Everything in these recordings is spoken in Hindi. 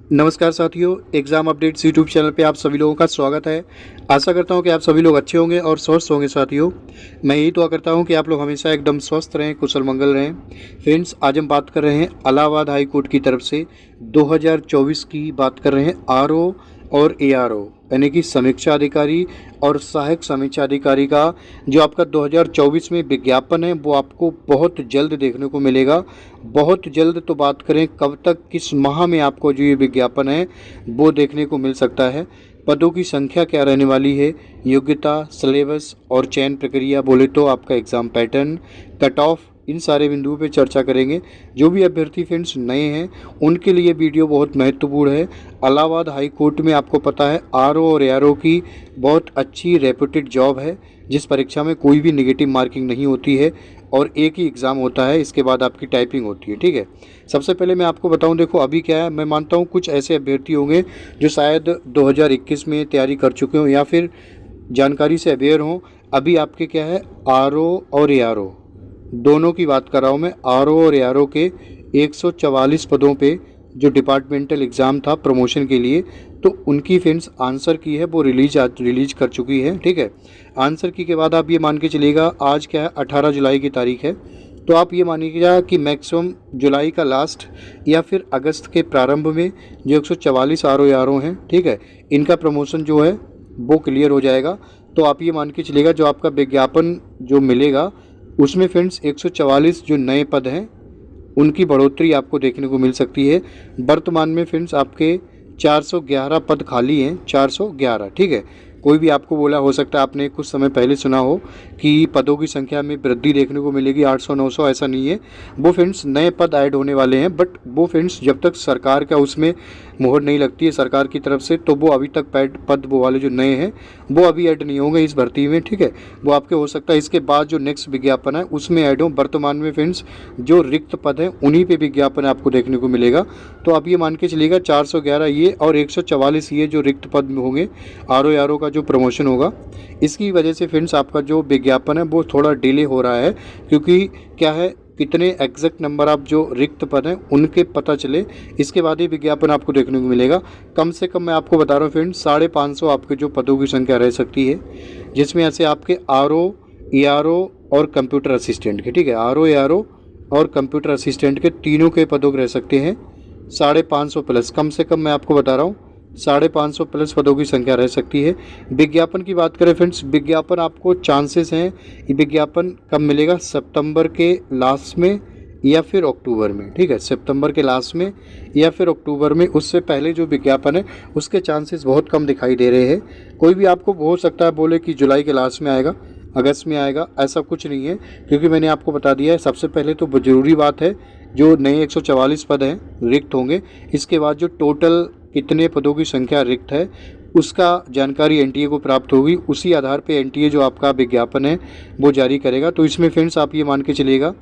नमस्कार साथियों, एग्ज़ाम अपडेट्स यूट्यूब चैनल पे आप सभी लोगों का स्वागत है। आशा करता हूँ कि आप सभी लोग अच्छे होंगे और स्वस्थ होंगे। साथियों, मैं यही दुआ करता हूँ कि आप लोग हमेशा एकदम स्वस्थ रहें, कुशल मंगल रहें। फ्रेंड्स, आज हम बात कर रहे हैं इलाहाबाद हाई कोर्ट की तरफ से 2024 की बात कर रहे हैं आरओ और एआरओ यानी कि समीक्षा अधिकारी और सहायक समीक्षा अधिकारी का जो आपका 2024 में विज्ञापन है वो आपको बहुत जल्द देखने को मिलेगा। बहुत जल्द तो बात करें कब तक, किस माह में आपको जो ये विज्ञापन है वो देखने को मिल सकता है। पदों की संख्या क्या रहने वाली है, योग्यता, सिलेबस और चयन प्रक्रिया बोले तो आपका एग्ज़ाम पैटर्न, कट ऑफ, इन सारे बिंदुओं पे चर्चा करेंगे। जो भी अभ्यर्थी फ्रेंड्स नए हैं उनके लिए वीडियो बहुत महत्वपूर्ण है। इलाहाबाद हाई कोर्ट में आपको पता है आरओ और एआरओ की बहुत अच्छी रेपुटेड जॉब है, जिस परीक्षा में कोई भी नेगेटिव मार्किंग नहीं होती है और एक ही एग्ज़ाम होता है, इसके बाद आपकी टाइपिंग होती है। ठीक है, सबसे पहले मैं आपको बताऊं, देखो अभी क्या है, मैं मानता हूं कुछ ऐसे अभ्यर्थी होंगे जो शायद 2021 में तैयारी कर चुके हों या फिर जानकारी से अवेयर हों। अभी आपके क्या है, आरओ और एआरओ दोनों की बात कर रहा हूँ मैं। आरओ और एआरओ के 144 पदों पे जो डिपार्टमेंटल एग्ज़ाम था प्रमोशन के लिए, तो उनकी फ्रेंड्स आंसर की है वो रिलीज कर चुकी है। ठीक है, आंसर की के बाद आप ये मान के चलिएगा, आज क्या है 18 जुलाई की तारीख है, तो आप ये मानिएगा कि मैक्सिमम जुलाई का लास्ट या फिर अगस्त के प्रारंभ में जो 144 आरओ हैं, ठीक है, इनका प्रमोशन जो है वो क्लियर हो जाएगा। तो आप ये मान के चलिएगा जो आपका विज्ञापन जो मिलेगा उसमें फ्रेंड्स 144 जो नए पद हैं उनकी बढ़ोतरी आपको देखने को मिल सकती है। वर्तमान में फ्रेंड्स आपके 411 पद खाली हैं, 411। ठीक है, कोई भी आपको बोला, हो सकता है आपने कुछ समय पहले सुना हो कि पदों की संख्या में वृद्धि देखने को मिलेगी 800-900, ऐसा नहीं है। वो फ्रेंड्स नए पद ऐड होने वाले हैं, बट वो फ्रेंड्स जब तक सरकार का उसमें मोहर नहीं लगती है सरकार की तरफ से, तो वो अभी तक पद वो वाले जो नए हैं वो अभी ऐड नहीं होंगे इस भर्ती में। ठीक है, वो आपके हो सकता है इसके बाद जो नेक्स्ट विज्ञापन है उसमें ऐड हो। वर्तमान में फ्रेंड्स जो रिक्त पद हैं उन्हीं पे विज्ञापन आपको देखने को मिलेगा। तो आप ये मान के चलिएगा 411 ये और 144 ये जो रिक्त पद में होंगे आरओ का जो प्रमोशन होगा, इसकी वजह से फ्रेंड्स आपका जो विज्ञापन है वो थोड़ा डिले हो रहा है। क्योंकि क्या है, कितने एग्जैक्ट नंबर आप जो रिक्त पद हैं उनके पता चले, इसके बाद ही विज्ञापन आपको देखने को मिलेगा। कम से कम मैं आपको बता रहा हूँ फ्रेंड्स 550 आपके जो पदों की संख्या रह सकती है, जिसमें ऐसे आपके आरओ, एआरओ और कंप्यूटर असिस्टेंट के, ठीक है, आरओ, एआरओ और कंप्यूटर असिस्टेंट के तीनों के पदों रह सकते हैं 550 प्लस। कम से कम मैं आपको बता रहा हूँ 550 प्लस पदों की संख्या रह सकती है। विज्ञापन की बात करें फ्रेंड्स, विज्ञापन आपको चांसेस हैं, ये विज्ञापन कब मिलेगा, सितंबर के लास्ट में या फिर अक्टूबर में। ठीक है, सितंबर के लास्ट में या फिर अक्टूबर में, उससे पहले जो विज्ञापन है उसके चांसेस बहुत कम दिखाई दे रहे हैं। कोई भी आपको हो सकता है बोले कि जुलाई के लास्ट में आएगा, अगस्त में आएगा, ऐसा कुछ नहीं है, क्योंकि मैंने आपको बता दिया है। सबसे पहले तो ज़रूरी बात है जो नए 144 पद हैं रिक्त होंगे, इसके बाद जो टोटल कितने पदों की संख्या रिक्त है उसका जानकारी एनटीए को प्राप्त होगी। उसी आधार पे एनटीए जो आपका विज्ञापन है वो जारी करेगा। तो इसमें फ्रेंड्स आप ये मान के चलिएगा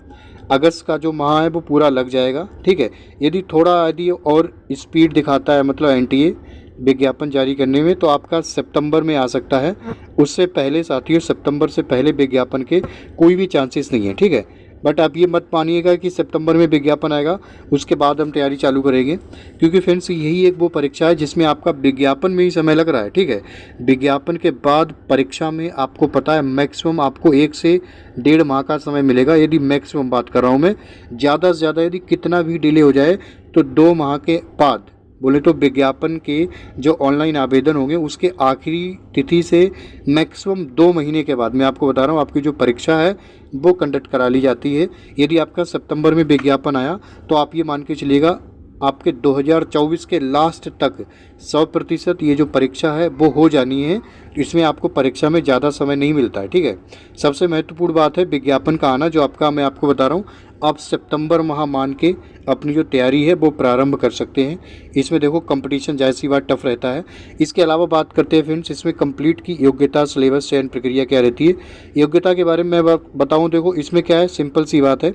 अगस्त का जो माह है वो पूरा लग जाएगा। ठीक है, यदि और स्पीड दिखाता है मतलब एनटीए विज्ञापन जारी करने में, तो आपका सितंबर में आ सकता है। उससे पहले साथियों, सितंबर से पहले विज्ञापन के कोई भी चांसेस नहीं है। ठीक है, बट आप ये मत मानिएगा कि सितंबर में विज्ञापन आएगा उसके बाद हम तैयारी चालू करेंगे, क्योंकि फ्रेंड्स यही एक वो परीक्षा है जिसमें आपका विज्ञापन में ही समय लग रहा है। ठीक है, विज्ञापन के बाद परीक्षा में आपको पता है मैक्सिमम आपको 1 से 1.5 माह का समय मिलेगा। यदि मैक्सिमम बात कर रहा हूँ मैं, ज़्यादा से ज़्यादा यदि कितना भी डिले हो जाए तो 2 माह के बाद बोले तो विज्ञापन के जो ऑनलाइन आवेदन होंगे उसके आखिरी तिथि से मैक्सिमम 2 महीने के बाद, मैं आपको बता रहा हूँ, आपकी जो परीक्षा है वो कंडक्ट करा ली जाती है। यदि आपका सितंबर में विज्ञापन आया तो आप ये मान के चलिएगा आपके 2024 के लास्ट तक 100% ये जो परीक्षा है वो हो जानी है। इसमें आपको परीक्षा में ज़्यादा समय नहीं मिलता है। ठीक है, सबसे महत्वपूर्ण बात है विज्ञापन का आना, जो आपका मैं आपको बता रहा हूँ। आप सितंबर माह मान के अपनी जो तैयारी है वो प्रारंभ कर सकते हैं। इसमें देखो कंपटीशन जाहिर सी बात टफ रहता है। इसके अलावा बात करते हैं फ्रेंड्स, इसमें कंप्लीट की योग्यता, सिलेबस, चयन प्रक्रिया क्या रहती है। योग्यता के बारे में मैं बताऊँ, देखो इसमें क्या है, सिंपल सी बात है,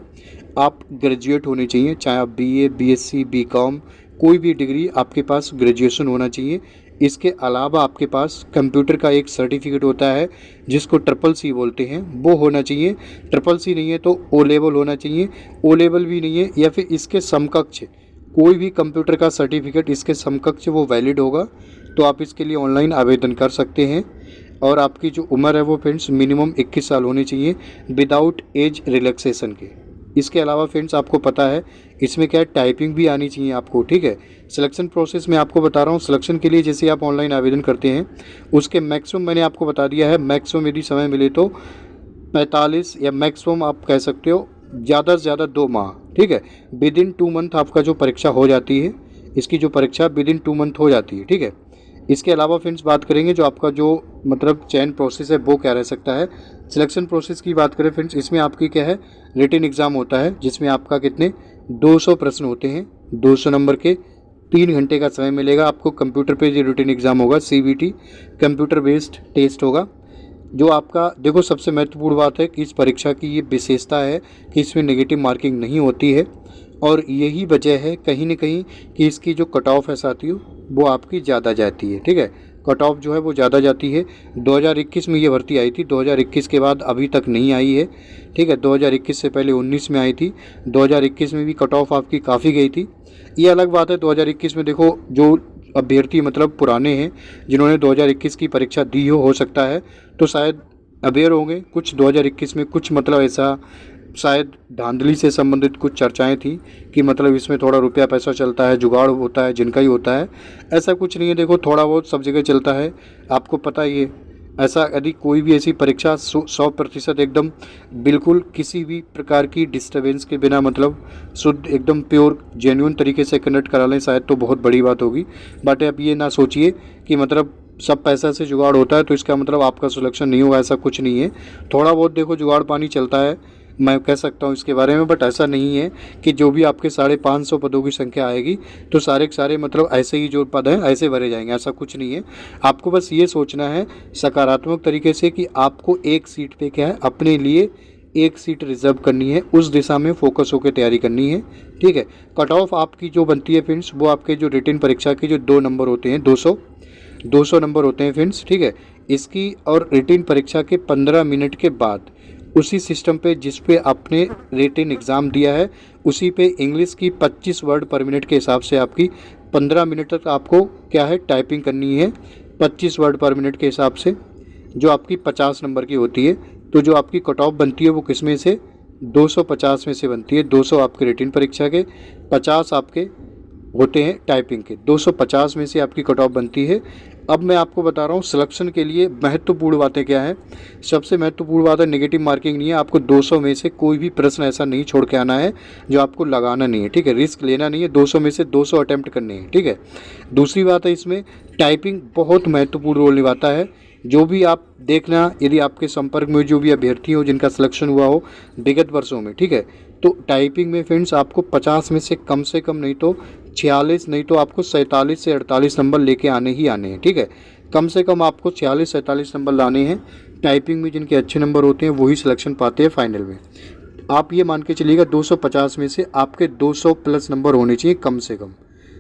आप ग्रेजुएट होने चाहिए, चाहे आप बीए, बीएससी, बीकॉम, कोई भी डिग्री आपके पास ग्रेजुएशन होना चाहिए। इसके अलावा आपके पास कंप्यूटर का एक सर्टिफिकेट होता है जिसको ट्रिपल सी बोलते हैं, वो होना चाहिए। ट्रिपल सी नहीं है तो ओ लेवल होना चाहिए, ओ लेवल भी नहीं है या फिर इसके समकक्ष कोई भी कंप्यूटर का सर्टिफिकेट इसके समकक्ष वो वैलिड होगा, तो आप इसके लिए ऑनलाइन आवेदन कर सकते हैं। और आपकी जो उम्र है वो फ्रेंड्स मिनिमम 21 साल होनी चाहिए विदाउट एज रिलैक्सेशन के। इसके अलावा फ्रेंड्स आपको पता है इसमें क्या है, टाइपिंग भी आनी चाहिए आपको, ठीक है। सिलेक्शन प्रोसेस में आपको बता रहा हूँ, सिलेक्शन के लिए जैसे आप ऑनलाइन आवेदन करते हैं उसके मैक्सिमम मैंने आपको बता दिया है, मैक्सिमम यदि समय मिले तो 45 या मैक्सिमम आप कह सकते हो ज़्यादा से ज़्यादा 2 माह, ठीक है। विद इन 2 मंथ आपका जो परीक्षा हो जाती है, इसकी जो परीक्षा विद इन 2 मंथ हो जाती है, ठीक है। इसके अलावा फ्रेंड्स बात करेंगे जो आपका जो मतलब चयन प्रोसेस है वो क्या रह सकता है। सिलेक्शन प्रोसेस की बात करें फ्रेंड्स, इसमें आपकी क्या है, रिटन एग्ज़ाम होता है जिसमें आपका कितने 200 प्रश्न होते हैं, 200 नंबर के, 3 घंटे का समय मिलेगा आपको। कंप्यूटर पे जो रिटन एग्ज़ाम होगा CBT कंप्यूटर बेस्ड टेस्ट होगा। जो आपका देखो सबसे महत्वपूर्ण बात है कि इस परीक्षा की ये विशेषता है कि इसमें नेगेटिव मार्किंग नहीं होती है, और यही वजह है कहीं ना कहीं कि इसकी जो कट ऑफ है साथियों वो आपकी ज़्यादा जाती है, ठीक है। कट ऑफ जो है वो ज़्यादा जाती है। 2021 में ये भर्ती आई थी, 2021 के बाद अभी तक नहीं आई है, ठीक है। 2021 से पहले 19 में आई थी, 2021 में भी कट ऑफ आपकी काफ़ी गई थी। ये अलग बात है 2021 में देखो जो अभ्यर्थी मतलब पुराने हैं जिन्होंने 2021 की परीक्षा दी हो सकता है तो शायद अवेयर होंगे। कुछ 2021 में कुछ मतलब ऐसा शायद धांधली से संबंधित कुछ चर्चाएं थी कि मतलब इसमें थोड़ा रुपया पैसा चलता है, जुगाड़ होता है, जिनका ही होता है। ऐसा कुछ नहीं है, देखो थोड़ा बहुत सब जगह चलता है, आपको पता ही है। ऐसा यदि कोई भी ऐसी परीक्षा 100% एकदम बिल्कुल किसी भी प्रकार की डिस्टर्बेंस के बिना मतलब शुद्ध एकदम प्योर जेन्युइन तरीके से कंडक्ट करा लें शायद तो बहुत बड़ी बात होगी। बट अब ये ना सोचिए कि मतलब सब पैसा से जुगाड़ होता है तो इसका मतलब आपका सिलेक्शन नहीं होगा, ऐसा कुछ नहीं है। थोड़ा बहुत देखो जुगाड़ पानी चलता है, मैं कह सकता हूँ इसके बारे में, बट ऐसा नहीं है कि जो भी आपके 550 पदों की संख्या आएगी तो सारे के सारे मतलब ऐसे ही जो पद हैं ऐसे भरे जाएंगे, ऐसा कुछ नहीं है। आपको बस ये सोचना है सकारात्मक तरीके से कि आपको एक सीट पे क्या है अपने लिए एक सीट रिजर्व करनी है, उस दिशा में फोकस होकर तैयारी करनी है, ठीक है। कट ऑफ आपकी जो बनती है फ्रेंड्स वो आपके जो रिटन परीक्षा के जो 2 नंबर होते हैं 200 नंबर होते हैं फ्रेंड्स, ठीक है। इसकी और रिटन परीक्षा के 15 मिनट के बाद उसी सिस्टम पे जिस पे आपने रिटन एग्ज़ाम दिया है उसी पे इंग्लिश की 25 वर्ड पर मिनट के हिसाब से आपकी 15 मिनट तक आपको क्या है टाइपिंग करनी है, 25 वर्ड पर मिनट के हिसाब से, जो आपकी 50 नंबर की होती है। तो जो आपकी कट ऑफ बनती है वो किस में से 250 में से बनती है। 200 आपके रिटन परीक्षा के, 50 आपके होते हैं टाइपिंग के, 250 में से आपकी कट ऑफ बनती है। अब मैं आपको बता रहा हूँ सिलेक्शन के लिए महत्वपूर्ण बातें क्या है। सबसे महत्वपूर्ण बात है नेगेटिव मार्किंग नहीं है, आपको 200 में से कोई भी प्रश्न ऐसा नहीं छोड़ के आना है जो आपको लगाना नहीं है, ठीक है। रिस्क लेना नहीं है, 200 में से 200 अटैम्प्ट करने हैं, ठीक है। दूसरी बात है इसमें टाइपिंग बहुत महत्वपूर्ण रोल निभाता है। जो भी आप देखना, यदि आपके संपर्क में जो भी अभ्यर्थी हो जिनका सिलेक्शन हुआ हो विगत वर्षों में, ठीक है, तो टाइपिंग में फ्रेंड्स आपको 50 में से कम नहीं तो 46 नहीं तो आपको 47 से 48 नंबर लेके आने ही आने हैं, ठीक है। कम से कम आपको 46-47 नंबर लाने हैं। टाइपिंग में जिनके अच्छे नंबर होते हैं वही सिलेक्शन पाते हैं फाइनल में। आप ये मान के चलिएगा 250 में से आपके 200 प्लस नंबर होने चाहिए कम से कम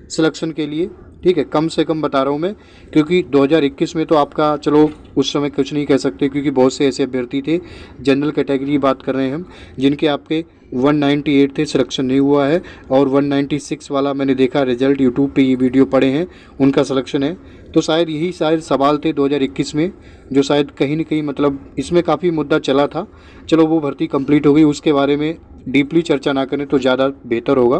सिलेक्शन के लिए, ठीक है। कम से कम बता रहा हूँ मैं, क्योंकि 2021 में तो आपका चलो उस समय कुछ नहीं कह सकते क्योंकि बहुत से ऐसे अभ्यर्थी थे, जनरल कैटेगरी की बात कर रहे हैं हम, जिनके आपके 198 थे, सिलेक्शन नहीं हुआ है। और 196 वाला मैंने देखा रिजल्ट, यूट्यूब पे ये वीडियो पड़े हैं, उनका सिलेक्शन है। तो शायद यही शायद सवाल थे 2021 में जो शायद कहीं ना कहीं मतलब इसमें काफ़ी मुद्दा चला था। चलो वो भर्ती कंप्लीट हो गई, उसके बारे में डीपली चर्चा ना करें तो ज़्यादा बेहतर होगा।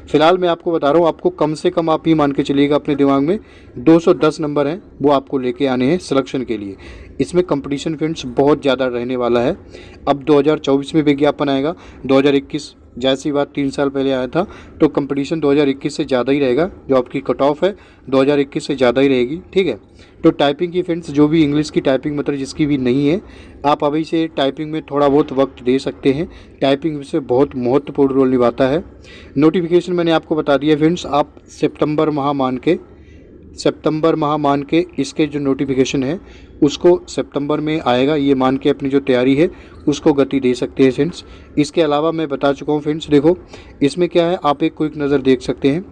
फिलहाल मैं आपको बता रहा हूँ, आपको कम से कम आप ये मान के चलिएगा अपने दिमाग में 210 नंबर हैं वो आपको लेके आने हैं सिलेक्शन के लिए। इसमें कंपटीशन फ्रेंड्स बहुत ज़्यादा रहने वाला है। अब 2024 में विज्ञापन आएगा, 2021 जैसी बात 3 साल पहले आया था, तो कंपटीशन 2021 से ज़्यादा ही रहेगा। जो आपकी कट ऑफ है 2021 से ज़्यादा ही रहेगी, ठीक है। तो टाइपिंग की फ्रेंड्स जो भी इंग्लिश की टाइपिंग मतलब जिसकी भी नहीं है, आप अभी से टाइपिंग में थोड़ा बहुत वक्त दे सकते हैं। टाइपिंग से बहुत महत्वपूर्ण रोल निभाता है। नोटिफिकेशन मैंने आपको बता दिया फ्रेंड्स, आप सितंबर माह मान के इसके जो नोटिफिकेशन है उसको सितंबर में आएगा, ये मान के अपनी जो तैयारी है उसको गति दे सकते हैं फ्रेंड्स। इसके अलावा मैं बता चुका हूँ फ्रेंड्स, देखो इसमें क्या है, आप एक क्विक नज़र देख सकते हैं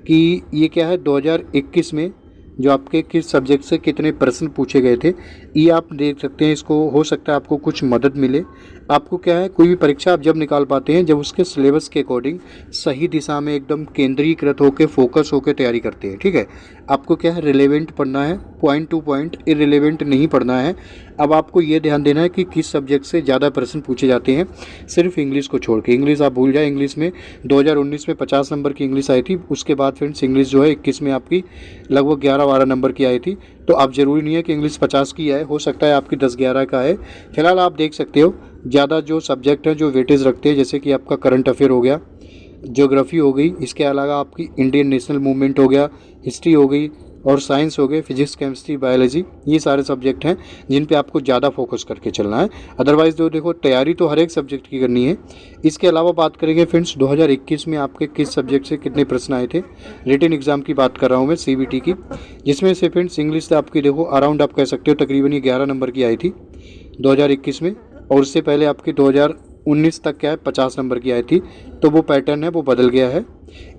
कि ये क्या है 2021 में जो आपके किस सब्जेक्ट से कितने प्रश्न पूछे गए थे। ये आप देख सकते हैं। इसको हो सकता है आपको कुछ मदद मिले। आपको क्या है, कोई भी परीक्षा आप जब निकाल पाते हैं जब उसके सिलेबस के अकॉर्डिंग सही दिशा में एकदम केंद्रीकृत होकर फोकस होकर तैयारी करते हैं। ठीक है, आपको क्या है, रिलेवेंट पढ़ना है, पॉइंट टू पॉइंट, इररिलेवेंट नहीं पढ़ना है। अब आपको ये ध्यान देना है कि किस सब्जेक्ट से ज़्यादा प्रश्न पूछे जाते हैं, सिर्फ इंग्लिश को छोड़ के। इंग्लिश आप भूल जाए। इंग्लिश में 2019 में 50 नंबर की इंग्लिश आई थी। उसके बाद फ्रेंड्स इंग्लिश जो है 21 में आपकी लगभग 11-12 नंबर की आई थी। तो आप ज़रूरी नहीं है कि इंग्लिश 50 की आए, हो सकता है आपकी 10-11 का है। फिलहाल आप देख सकते हो ज़्यादा जो सब्जेक्ट हैं जो वेटेज रखते हैं, जैसे कि आपका करंट अफेयर हो गया, ज्योग्राफी हो गई, इसके अलावा आपकी इंडियन नेशनल मूवमेंट हो गया, हिस्ट्री हो गई और साइंस हो गए, फिजिक्स, केमिस्ट्री, बायोलॉजी, ये सारे सब्जेक्ट हैं जिन पे आपको ज़्यादा फोकस करके चलना है। अदरवाइज़ जो देखो, तैयारी तो हर एक सब्जेक्ट की करनी है। इसके अलावा बात करेंगे फ्रेंड्स 2021 में आपके किस सब्जेक्ट से कितने प्रश्न आए थे। रिटन एग्जाम की बात कर रहा हूँ मैं, CBT की, जिसमें से फ्रेंड्स इंग्लिश से आपकी देखो अराउंड आप कह सकते हो तकरीबन ये 11 नंबर की आई थी 2021 में, और उससे पहले आपकी 2019 तक क्या है 50 नंबर की आई थी। तो वो पैटर्न है वो बदल गया है।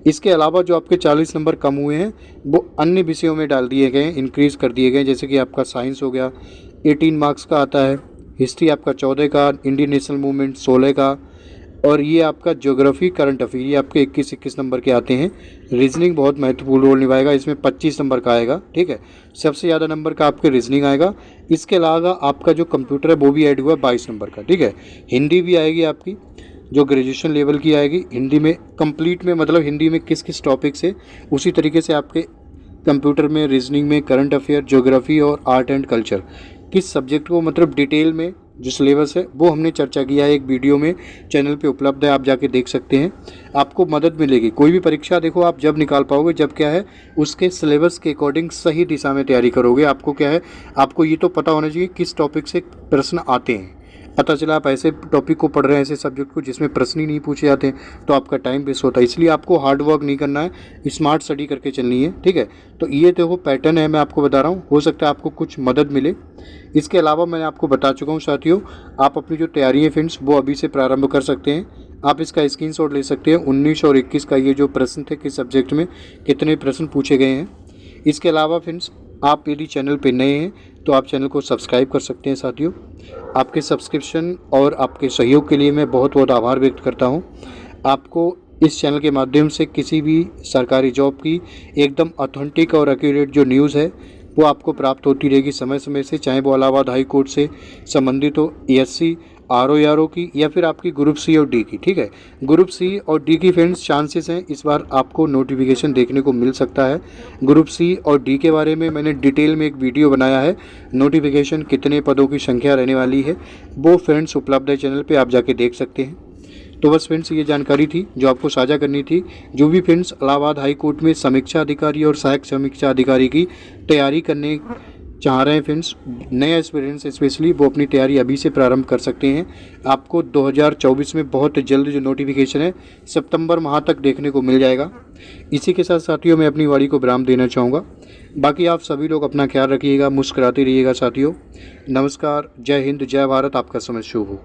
इसके अलावा जो आपके 40 नंबर कम हुए हैं वो अन्य विषयों में डाल दिए गए, इंक्रीज़ कर दिए गए। जैसे कि आपका साइंस हो गया 18 मार्क्स का आता है, हिस्ट्री आपका 14 का, इंडियन नेशनल मूवमेंट 16 का, और ये आपका ज्योग्राफी, करंट अफेयर ये आपके 21 नंबर के आते हैं। रीजनिंग बहुत महत्वपूर्ण रोल निभाएगा, इसमें 25 नंबर का आएगा। ठीक है, सबसे ज़्यादा नंबर का आपके रीजनिंग आएगा। इसके अलावा आपका जो कंप्यूटर है वो भी ऐड हुआ 22 नंबर का। ठीक है, हिंदी भी आएगी आपकी, जो ग्रेजुएशन लेवल की आएगी। हिंदी में कंप्लीट में मतलब हिंदी में किस किस टॉपिक से, उसी तरीके से आपके कंप्यूटर में, रीजनिंग में, करंट अफेयर, ज्योग्राफी और आर्ट एंड कल्चर किस सब्जेक्ट को मतलब डिटेल में जो सिलेबस है वो हमने चर्चा किया है एक वीडियो में, चैनल पे उपलब्ध है, आप जाके देख सकते हैं। आपको मदद मिलेगी। कोई भी परीक्षा देखो आप जब निकाल पाओगे जब क्या है उसके सिलेबस के अकॉर्डिंग सही दिशा में तैयारी करोगे। आपको क्या है, आपको ये तो पता होना चाहिए किस टॉपिक से प्रश्न आते हैं। पता चला आप ऐसे टॉपिक को पढ़ रहे हैं, ऐसे सब्जेक्ट को जिसमें प्रश्न ही नहीं पूछे जाते हैं, तो आपका टाइम वेस्ट होता है। इसलिए आपको हार्ड वर्क नहीं करना है, स्मार्ट स्टडी करके चलनी है। ठीक है, तो ये देखो पैटर्न है, मैं आपको बता रहा हूँ, हो सकता है आपको कुछ मदद मिले। इसके अलावा मैंने आपको बता चुका हूँ साथियों, आप अपनी जो तैयारी है फ्रेंड्स वो अभी से प्रारंभ कर सकते हैं। आप इसका स्क्रीनशॉट ले सकते हैं। 19 और 21 का ये जो प्रश्न थे, किस सब्जेक्ट में कितने प्रश्न पूछे गए हैं। इसके अलावा फ्रेंड्स आप यदि चैनल पे नए हैं तो आप चैनल को सब्सक्राइब कर सकते हैं साथियों। आपके सब्सक्रिप्शन और आपके सहयोग के लिए मैं बहुत बहुत आभार व्यक्त करता हूं। आपको इस चैनल के माध्यम से किसी भी सरकारी जॉब की एकदम ऑथेंटिक और एक्यूरेट जो न्यूज़ है वो आपको प्राप्त होती रहेगी समय समय से, चाहे वो इलाहाबाद हाई कोर्ट से संबंधित हो, ESC, RO की, या फिर आपकी ग्रुप C और D की। ठीक है, ग्रुप C और D की फ्रेंड्स चांसेस हैं इस बार आपको नोटिफिकेशन देखने को मिल सकता है। ग्रुप C और D के बारे में मैंने डिटेल में एक वीडियो बनाया है, नोटिफिकेशन कितने पदों की संख्या रहने वाली है, वो फ्रेंड्स उपलब्ध है चैनल पे, आप जाके देख सकते हैं। तो बस फ्रेंड्स ये जानकारी थी जो आपको साझा करनी थी। जो भी फ्रेंड्स इलाहाबाद हाई कोर्ट में समीक्षा अधिकारी और सहायक समीक्षा अधिकारी की तैयारी करने चाह रहे हैं फ्रेंड्स, नया एक्सपीरियंस स्पेशली, वो अपनी तैयारी अभी से प्रारंभ कर सकते हैं। आपको 2024 में बहुत जल्द जो नोटिफिकेशन है सितंबर माह तक देखने को मिल जाएगा। इसी के साथ साथियों मैं अपनी वाणी को विराम देना चाहूँगा। बाकी आप सभी लोग अपना ख्याल रखिएगा, मुस्कुराते रहिएगा साथियों। नमस्कार, जय हिंद, जय भारत, आपका समय शुभ हो।